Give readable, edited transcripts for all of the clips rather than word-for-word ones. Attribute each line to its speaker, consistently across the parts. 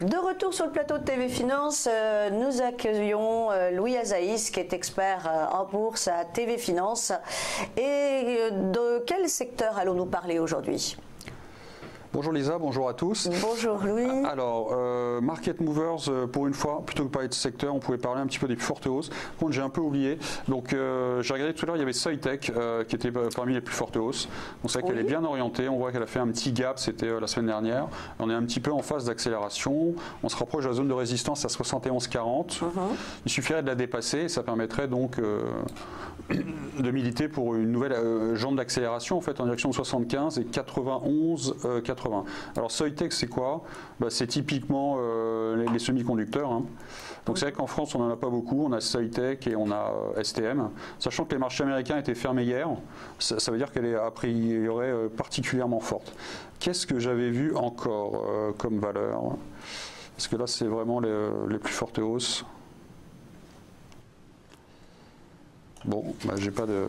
Speaker 1: De retour sur le plateau de TV Finance, nous accueillons Louis Azaïs qui est expert en bourse à TV Finance. Et de quel secteur allons-nous parler aujourd'hui ?
Speaker 2: Bonjour Lisa, bonjour à tous.
Speaker 1: Bonjour Louis.
Speaker 2: Alors, Market Movers, pour une fois, plutôt que de parler de secteur, on pouvait parler un petit peu des plus fortes hausses. Par contre, j'ai un peu oublié. Donc, j'ai regardé tout à l'heure, il y avait Soitec qui était parmi les plus fortes hausses. Donc, c'est vrai qu'elle est bien orientée. On voit qu'elle a fait un petit gap, c'était la semaine dernière. On est un petit peu en phase d'accélération. On se rapproche de la zone de résistance à 71,40. Il suffirait de la dépasser et ça permettrait donc de militer pour une nouvelle jambe d'accélération en fait en direction de 75 et 91,80. Alors Soitec c'est quoi? C'est typiquement les semi-conducteurs. Hein. Donc c'est vrai qu'en France on n'en a pas beaucoup, on a Soitec et on a STM. Sachant que les marchés américains étaient fermés hier, ça veut dire qu'elle est a priori particulièrement forte. Qu'est-ce que j'avais vu encore comme valeur? Parce que là c'est vraiment les plus fortes hausses. Bon, j'ai pas de...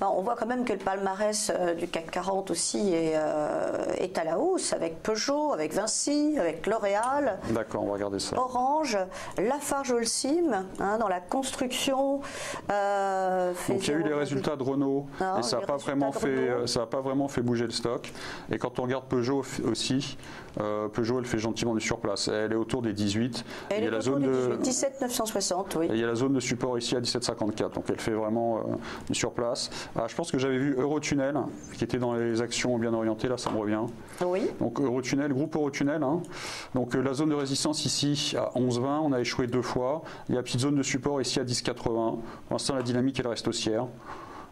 Speaker 1: On voit quand même que le palmarès du CAC 40 aussi est à la hausse, avec Peugeot, avec Vinci, avec L'Oréal.
Speaker 2: D'accord, on va regarder ça.
Speaker 1: Orange, Lafarge-Holcim, dans la construction.
Speaker 2: Donc il y a eu les résultats de Renault, et ça n'a pas vraiment fait bouger le stock. Et quand on regarde Peugeot aussi, Peugeot elle fait gentiment du surplace. Elle est autour des 18.
Speaker 1: Elle est autour des 17 960, oui.
Speaker 2: Et il y a la zone de support ici à 17,54, donc elle fait vraiment du surplace. Je pense que j'avais vu Eurotunnel, qui était dans les actions bien orientées, là ça me revient.
Speaker 1: Oui.
Speaker 2: Donc Eurotunnel, groupe Eurotunnel. Hein. Donc la zone de résistance ici à 11,20, on a échoué 2 fois. Il y a la petite zone de support ici à 10,80. Pour l'instant la dynamique elle reste haussière.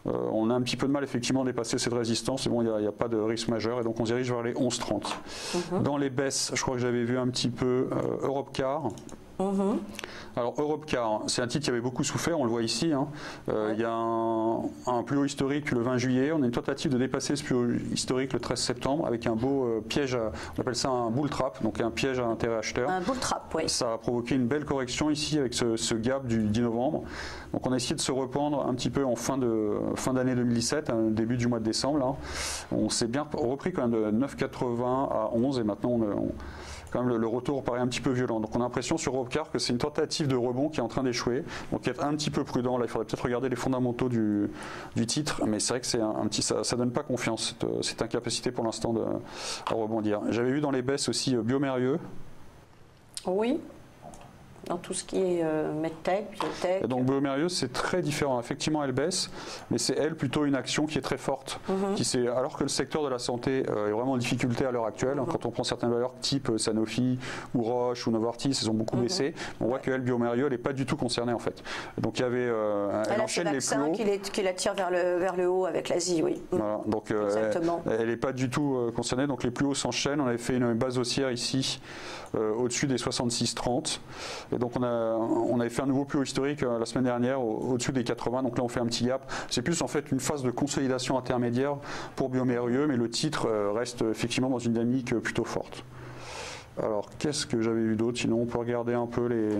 Speaker 2: On a un petit peu de mal effectivement à dépasser cette résistance, mais bon, il n'y a pas de risque majeur et donc on se dirige vers les 11,30. Dans les baisses, je crois que j'avais vu un petit peu Europcar. Alors Europcar, c'est un titre qui avait beaucoup souffert, on le voit ici. Hein. Il y a un plus haut historique le 20 juillet, on a une tentative de dépasser ce plus haut historique le 13 septembre avec un beau piège, on appelle ça un bull trap, donc un piège à intérêt acheteur.
Speaker 1: Un bull trap, oui.
Speaker 2: Ça a provoqué une belle correction ici avec ce gap du 10 novembre. Donc on a essayé de se reprendre un petit peu en fin d'année 2017, début du mois de décembre. Là. On s'est bien repris quand même de 9,80 à 11 et maintenant quand même le retour paraît un petit peu violent. Donc on a l'impression sur Europcar que c'est une tentative de rebond qui est en train d'échouer. Donc être un petit peu prudent. Là, il faudrait peut-être regarder les fondamentaux du titre, mais c'est vrai que c'est ça donne pas confiance cette incapacité pour l'instant à rebondir. J'avais vu dans les baisses aussi Biomérieux.
Speaker 1: Oui. Dans tout ce qui est medtech, biotech.
Speaker 2: Et donc Biomérieux, c'est très différent. Effectivement, elle baisse, mais c'est elle plutôt une action qui est très forte. Alors que le secteur de la santé est vraiment en difficulté à l'heure actuelle, quand on prend certaines valeurs type Sanofi ou Roche ou Novartis, ils ont beaucoup baissé. On voit qu'elle, Biomérieux, elle n'est pas du tout concernée en fait. Donc il y avait, elle enchaîne les plus hauts.
Speaker 1: Qui la tire vers le haut avec l'Asie, oui.
Speaker 2: Voilà, donc elle n'est pas du tout concernée. Donc les plus hauts s'enchaînent. On avait fait une base haussière ici au-dessus des 66,30. Et donc on avait fait un nouveau plus haut historique la semaine dernière au-dessus des 80, donc là on fait un petit gap. C'est plus en fait une phase de consolidation intermédiaire pour Biomérieux, mais le titre reste effectivement dans une dynamique plutôt forte. Alors qu'est-ce que j'avais vu d'autre? Sinon on peut regarder un peu les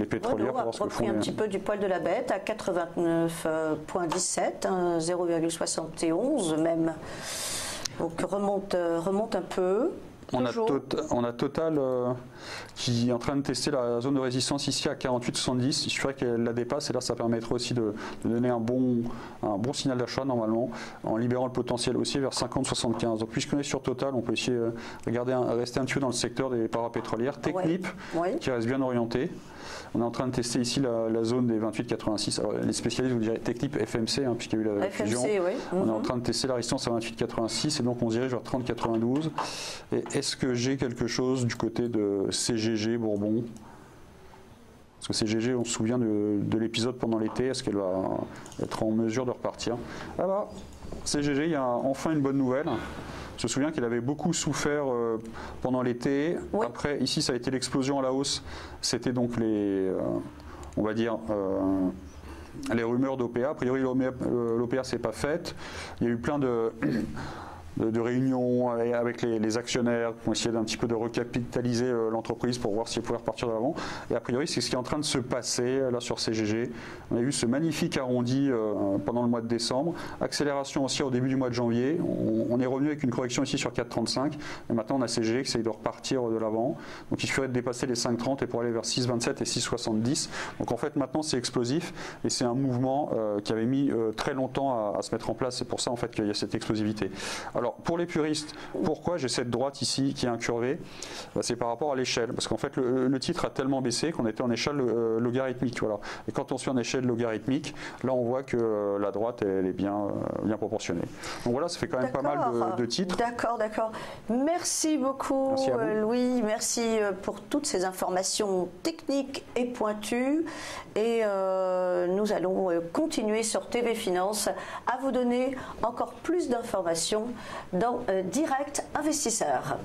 Speaker 2: pétrolières.
Speaker 1: On a repris un petit peu du poil de la bête à 89,17, 0,71 même. Donc remonte un peu.
Speaker 2: On a Total qui est en train de tester la zone de résistance ici à 48,70. Il suffirait qu'elle la dépasse et là ça permettrait aussi de donner un bon signal d'achat normalement en libérant le potentiel haussier vers 50,75. Donc puisqu'on est sur Total, on peut essayer de rester un petit peu dans le secteur des parapétrolières. Technip qui reste bien orienté. On est en train de tester ici la zone des 28,86. Alors, les spécialistes vous diraient Technip FMC, puisqu'il y a eu la fusion.
Speaker 1: Oui.
Speaker 2: On est en train de tester la résistance à 28,86 et donc on se dirige vers 30,92. Et est-ce que j'ai quelque chose du côté de CGG Bourbon? Parce que CGG, on se souvient de l'épisode pendant l'été. Est-ce qu'elle va être en mesure de repartir? CGG, il y a enfin une bonne nouvelle. Je me souviens qu'elle avait beaucoup souffert pendant l'été. Oui. Après, ici, ça a été l'explosion à la hausse. C'était donc on va dire, les rumeurs d'OPA. A priori, l'OPA s'est pas faite. Il y a eu plein de de réunions avec les actionnaires pour essayer d'un petit peu de recapitaliser l'entreprise pour voir si elle pouvait repartir de l'avant. Et a priori, c'est ce qui est en train de se passer là sur CGG. On a vu ce magnifique arrondi pendant le mois de décembre. Accélération aussi au début du mois de janvier. On est revenu avec une correction ici sur 4,35. Et maintenant, on a CGG qui essaye de repartir de l'avant. Donc il suffirait de dépasser les 5,30 et pour aller vers 6,27 et 6,70. Donc en fait, maintenant, c'est explosif. Et c'est un mouvement qui avait mis très longtemps à se mettre en place. C'est pour ça en fait qu'il y a cette explosivité. Alors pour les puristes, pourquoi j'ai cette droite ici qui est incurvée? C'est par rapport à l'échelle. Parce qu'en fait, le titre a tellement baissé qu'on était en échelle logarithmique. Voilà. Et quand on suit en échelle logarithmique, là on voit que la droite elle est bien proportionnée. Donc voilà, ça fait quand même pas mal de titres.
Speaker 1: D'accord. Merci beaucoup Louis. Merci pour toutes ces informations techniques et pointues. Et nous allons continuer sur TV Finance à vous donner encore plus d'informations dans Direct Investisseur.